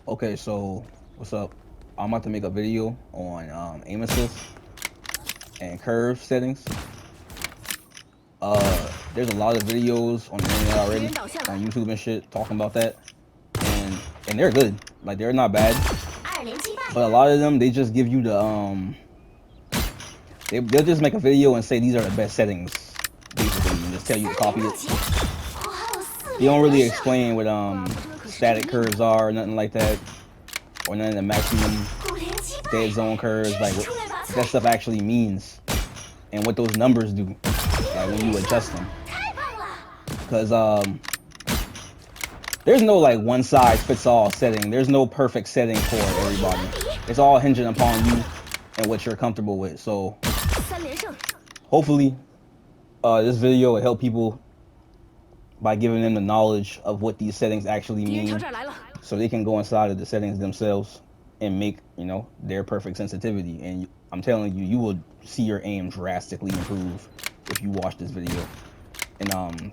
Okay, so what's up? I'm about to make a video on aim assist and curve settings. There's a lot of videos on the internet already, on YouTube and shit, talking about that, and they're good. Like they're not bad, but a lot of them they just give you the they'll just make a video and say these are the best settings, basically, and just tell you to copy it. They don't really explain what static curves are, or nothing like that, or none of the maximum dead zone curves, like what that stuff actually means and what those numbers do, like when you adjust them. Because there's no like one size fits all setting. There's no perfect setting for everybody. It's all hinging upon you and what you're comfortable with. So hopefully, this video will help people by giving them the knowledge of what these settings actually mean, so they can go inside of the settings themselves and make their perfect sensitivity. And I'm telling you, you will see your aim drastically improve if you watch this video and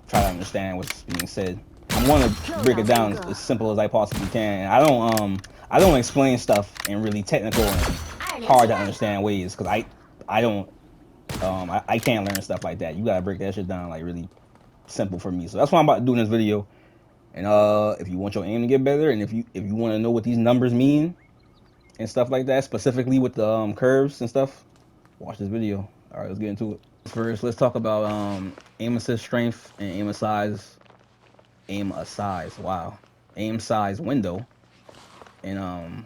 try to understand what's being said. I'm going to break it down as simple as I possibly can. I don't explain stuff in really technical and hard to understand ways, because I don't I can't learn stuff like that. You gotta break that shit down like really simple for me. So that's why I'm about to do in this video. And if you want your aim to get better, and if you want to know what these numbers mean and stuff like that, specifically with the curves and stuff, watch this video. All right, let's get into it. First, let's talk about aim assist strength and aim size. Aim a size. Wow. Aim size window. And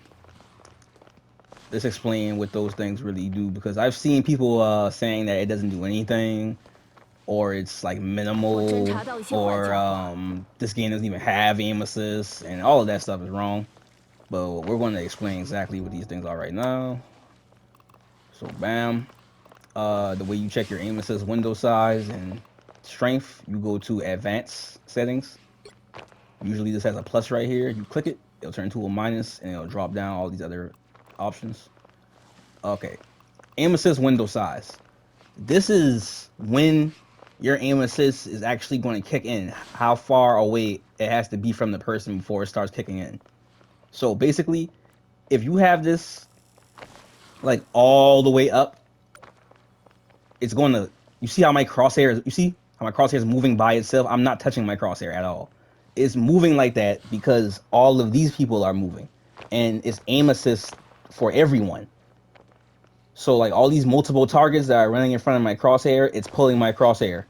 let's explain what those things really do, because I've seen people saying that it doesn't do anything, or it's like minimal, or this game doesn't even have aim assist, and all of that stuff is wrong. But we're going to explain exactly what these things are right now. So bam, the way you check your aim assist window size and strength, you go to advanced settings. Usually this has a plus right here. You click it, it'll turn to a minus, and it'll drop down all these other options. Okay, aim assist window size. This is when your aim assist is actually going to kick in, how far away it has to be from the person before it starts kicking in. So basically, if you have this like all the way up, it's going to, you see how my crosshair, you see how my crosshair is moving by itself? I'm not touching my crosshair at all. It's moving like that because all of these people are moving, and it's aim assist for everyone. So like all these multiple targets that are running in front of my crosshair, it's pulling my crosshair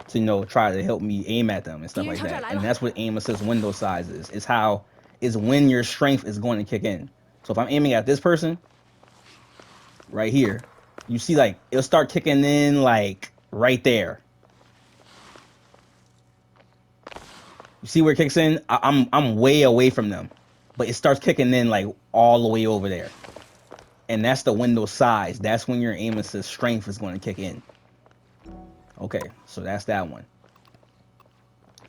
to try to help me aim at them and stuff like that. And that's what aim assist window size is. It's how, is when your strength is going to kick in. So if I'm aiming at this person right here, you see like it'll start kicking in like right there. You see where it kicks in? I'm way away from them, but it starts kicking in like all the way over there. And that's the window size. That's when your aim assist strength is going to kick in. Okay, so that's that one.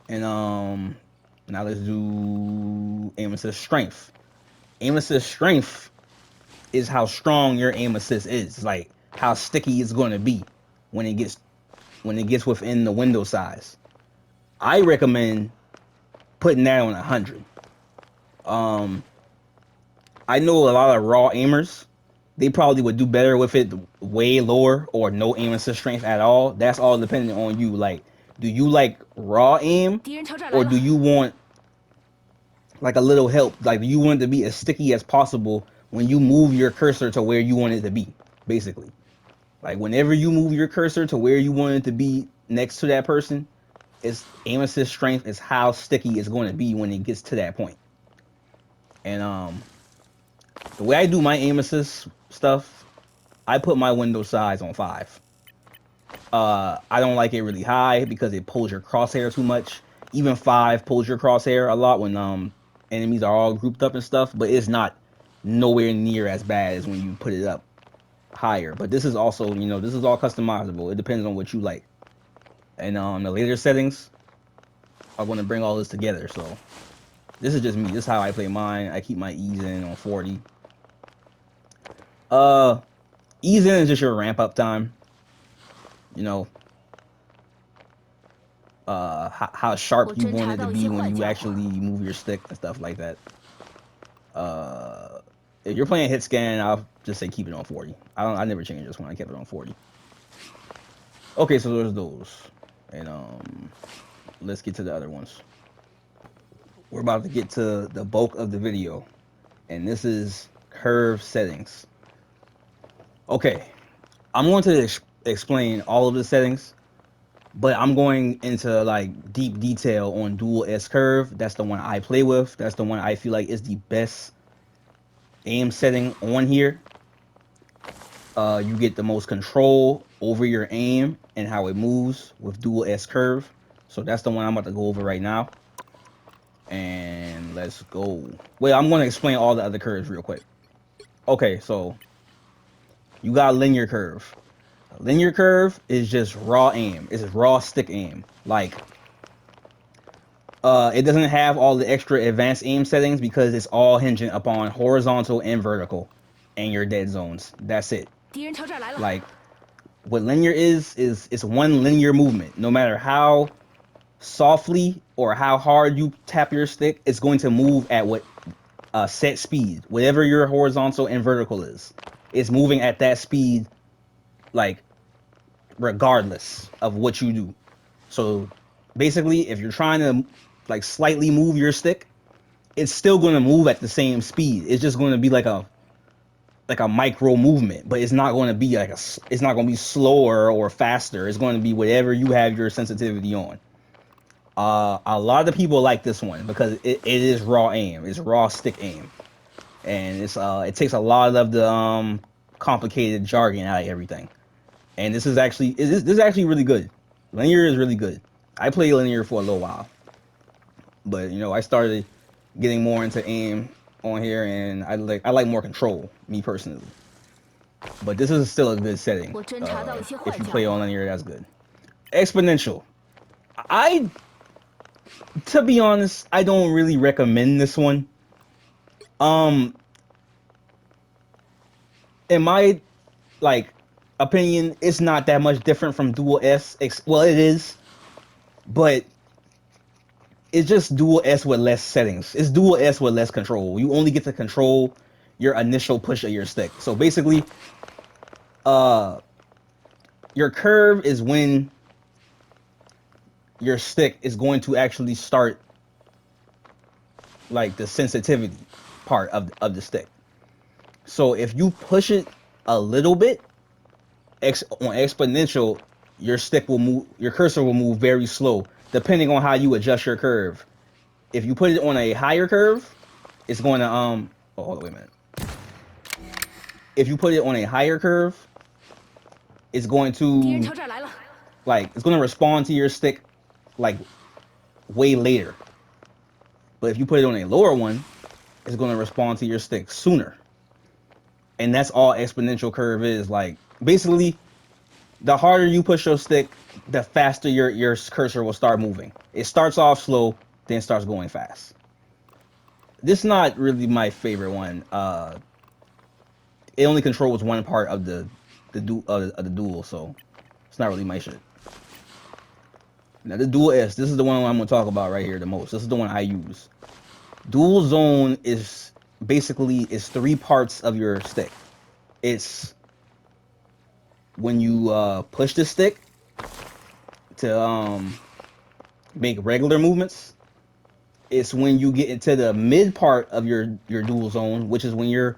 And now let's do aim assist strength. Aim assist strength is how strong your aim assist is. It's like how sticky it's going to be when it gets within the window size. I recommend putting that on 100. Um, I know a lot of raw aimers. They probably would do better with it way lower or no aim assist strength at all. That's all dependent on you. Like, do you like raw aim, or do you want like a little help? Like, do you want it to be as sticky as possible when you move your cursor to where you want it to be? Basically, like whenever you move your cursor to where you want it to be next to that person, it's aim assist strength is how sticky it's going to be when it gets to that point. And the way I do my aim assist stuff, I put my window size on 5. I don't like it really high because it pulls your crosshair too much. Even 5 pulls your crosshair a lot when enemies are all grouped up and stuff, but it's not nowhere near as bad as when you put it up higher. But this is also, this is all customizable. It depends on what you like. And the later settings are going to bring all this together. So this is just me. This is how I play mine. I keep my ease in on 40. Uh, Ease in is just your ramp up time. You know, how sharp you want it to be when you actually move your stick and stuff like that. If you're playing hit scan, I'll just say keep it on 40. I never changed this one. I kept it on 40. Okay, so there's those, and let's get to the other ones. We're about to get to the bulk of the video, and this is curve settings. Okay, I'm going to explain all of the settings, but I'm going into like deep detail on dual S curve. That's the one I play with. That's the one I feel like is the best aim setting on here. You get the most control over your aim and how it moves with dual S curve. So that's the one I'm about to go over right now. And let's go. Wait, I'm going to explain all the other curves real quick. Okay, so you got linear curve. A linear curve is just raw aim. It's raw stick aim. Like, it doesn't have all the extra advanced aim settings because it's all hinging upon horizontal and vertical and your dead zones. That's it. Like, what linear is it's one linear movement. No matter how softly or how hard you tap your stick, it's going to move at what set speed. Whatever your horizontal and vertical is, it's moving at that speed, like, regardless of what you do. So basically, if you're trying to like slightly move your stick, it's still going to move at the same speed. It's just going to be like a micro movement, but it's not going to be like it's not going to be slower or faster. It's going to be whatever you have your sensitivity on. A lot of the people like this one because it is raw aim. It's raw stick aim, and it takes a lot of the complicated jargon out of everything. And this is actually really good. Linear is really good. I played linear for a little while, but I started getting more into aim on here, and I like more control, me personally. But this is still a good setting. If you play on linear, that's good. Exponential. To be honest, I don't really recommend this one. In my opinion, it's not that much different from dual S. Well, it is, but it's just dual S with less settings. It's dual S with less control. You only get to control your initial push of your stick. So basically, your curve is when your stick is going to actually start like the sensitivity part of the stick. So if you push it a little bit on exponential, your stick will move, your cursor will move very slow depending on how you adjust your curve. If you put it on a higher curve, it's going to oh, hold on, wait a minute. If you put it on a higher curve, it's going to it's going to respond to your stick like way later. But if you put it on a lower one, it's going to respond to your stick sooner. And that's all exponential curve is. Like, basically, the harder you push your stick, the faster your cursor will start moving. It starts off slow, then starts going fast. This is not really my favorite one. It only controls one part of the dual, so it's not really my shit. Now the dual S, this is the one I'm gonna talk about right here the most. This is the one I use. Dual zone is basically three parts of your stick. It's when you push the stick to make regular movements. It's when you get into the mid part of your dual zone, which is when you're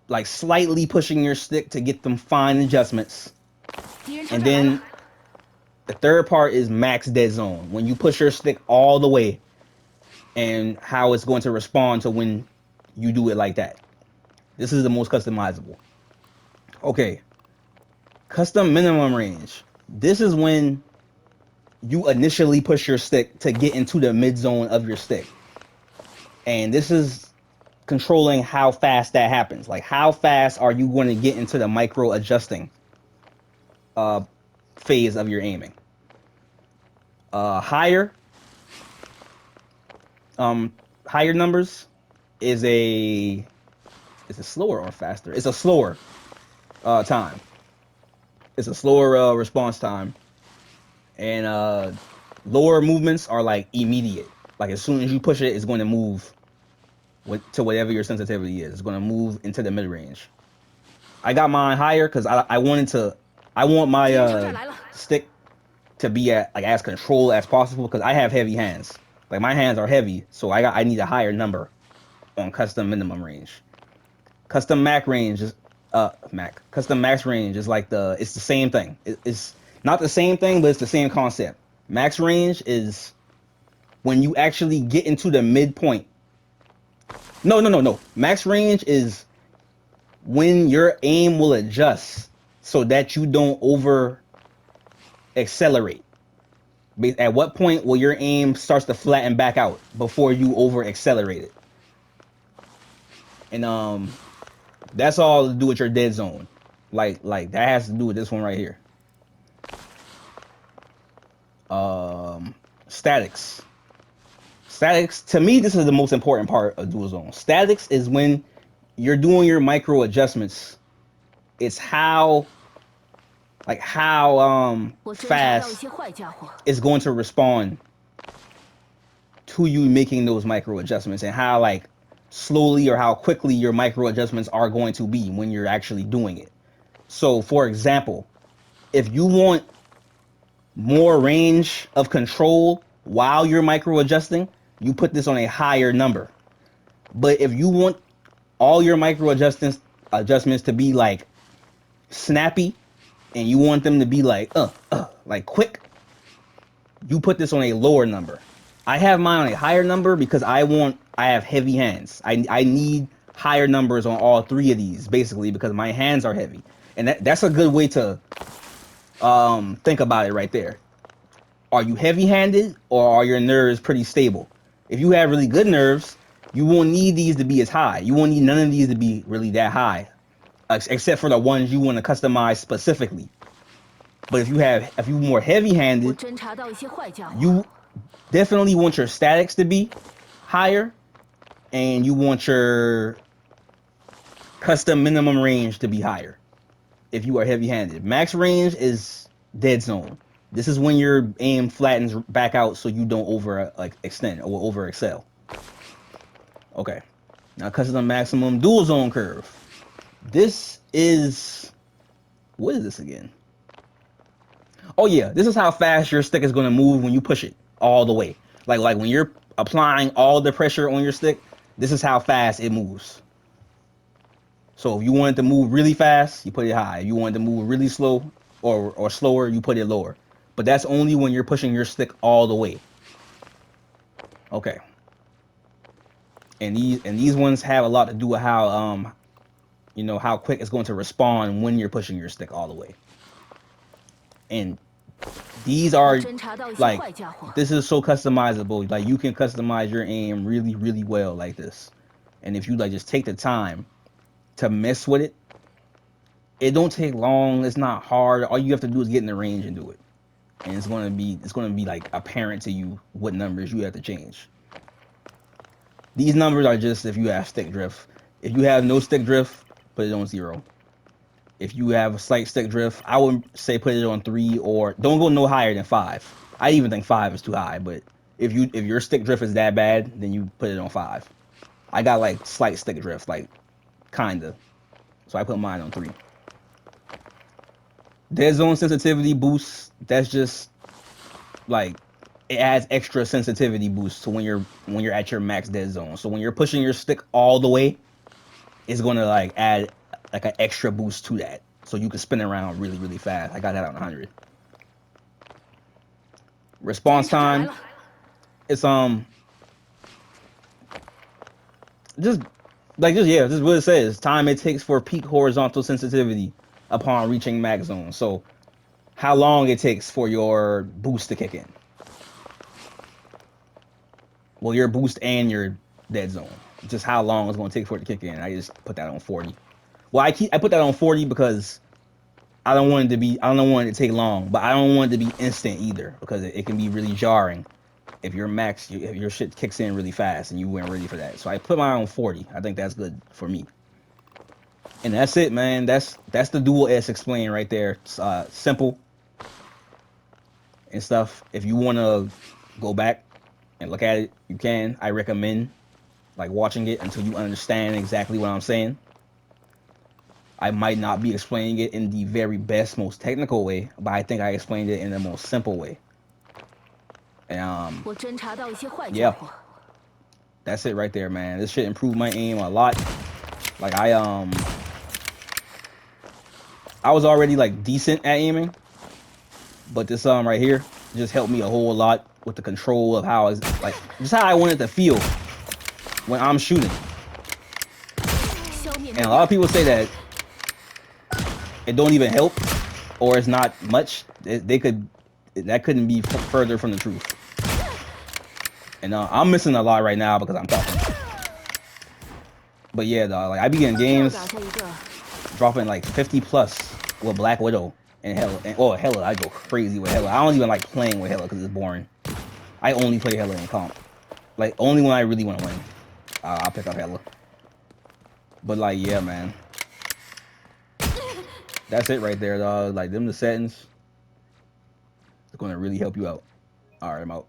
like slightly pushing your stick to get them fine adjustments. And then the third part is max dead zone, when you push your stick all the way and how it's going to respond to when you do it like that. This is the most customizable. Okay, custom minimum range. This is when you initially push your stick to get into the mid zone of your stick. And this is controlling how fast that happens. Like, how fast are you going to get into the micro adjusting phase of your aiming. Higher numbers is a slower or faster? It's a slower time. It's a slower response time. And lower movements are like immediate. Like, as soon as you push it, it's going to move to whatever your sensitivity is. It's gonna move into the mid range. I got mine higher because I want my stick to be at like as controlled as possible because I have heavy hands. Like my hands are heavy, so I need a higher number on custom minimum range. Custom max range is custom max range is like it's the same thing. It's not the same thing, but it's the same concept. Max range is when you actually get into the midpoint. No. Max range is when your aim will adjust so that you don't over accelerate. At what point will your aim starts to flatten back out before you over accelerate it? And that's all to do with your dead zone. Like that has to do with this one right here. Statics. Statics, to me, this is the most important part of dual zone. Statics is when you're doing your micro adjustments. It's how fast it's going to respond to you making those micro adjustments, and how like slowly or how quickly your micro adjustments are going to be when you're actually doing it. So for example, if you want more range of control while you're micro adjusting, you put this on a higher number. But if you want all your micro adjustments to be like snappy, and you want them to be like quick, you put this on a lower number. I have mine on a higher number because I have heavy hands. I need higher numbers on all three of these basically because my hands are heavy. And that's a good way to think about it right there. Are you heavy-handed or are your nerves pretty stable? If you have really good nerves, you won't need these to be as high. You won't need none of these to be really that high, except for the ones you want to customize specifically. But if you more heavy-handed, you definitely want your statics to be higher, and you want your custom minimum range to be higher. If you are heavy-handed, max range is dead zone. This is when your aim flattens back out so you don't over extend or over excel. Okay, now custom maximum dual zone curve. This is, what is this again? Oh yeah, this is how fast your stick is going to move when you push it all the way. Like when you're applying all the pressure on your stick, this is how fast it moves. So if you want it to move really fast, you put it high. If you want it to move really slow or slower, you put it lower. But that's only when you're pushing your stick all the way. Okay. And these ones have a lot to do with how how quick it's going to respond when you're pushing your stick all the way. And these are like, this is so customizable. Like you can customize your aim really, really well like this. And if you like just take the time to mess with it, it don't take long. It's not hard. All you have to do is get in the range and do it. And it's gonna be like apparent to you what numbers you have to change. These numbers are just if you have stick drift. If you have no stick drift, put it on 0. If you have a slight stick drift, I would say put it on 3, or don't go no higher than 5. I even think 5 is too high, but if your stick drift is that bad, then you put it on 5. I got like slight stick drift, like kinda. So I put mine on 3. Dead zone sensitivity boost, that's just like it adds extra sensitivity boost to when you're at your max dead zone. So when you're pushing your stick all the way, it's gonna like add like an extra boost to that. So you can spin around really, really fast. I got that on 100. Response time, it's just just what it says. Time it takes for peak horizontal sensitivity upon reaching max zone. So how long it takes for your boost to kick in. Well, your boost and your dead zone. Just how long it's going to take for it to kick in. I just put that on 40. Well, I put that on 40 because I don't want it to take long, but I don't want it to be instant either because it can be really jarring if if your shit kicks in really fast and you weren't ready for that. So I put mine on 40. I think that's good for me. And that's it, man. That's the dual S explained right there. It's simple and stuff. If you want to go back and look at it, you can. I recommend like watching it until you understand exactly what I'm saying. I might not be explaining it in the very best, most technical way, but I think I explained it in the most simple way. And yeah, that's it right there, man. This shit improved my aim a lot. Like I was already like decent at aiming, but this right here just helped me a whole lot with the control of how is like just how I wanted to feel when I'm shooting. And a lot of people say that it don't even help or it's not much. That couldn't be further from the truth. And I'm missing a lot right now because I'm talking. But yeah, dog, like I be in games dropping like 50 plus with Black Widow and Hella. And, oh, Hella, I go crazy with Hella. I don't even like playing with Hella because it's boring. I only play Hella in comp. Like only when I really want to win, I'll pick up Hella. But like, yeah, man, that's it right there, dog. Like them the settings. It's gonna really help you out. All right, I'm out.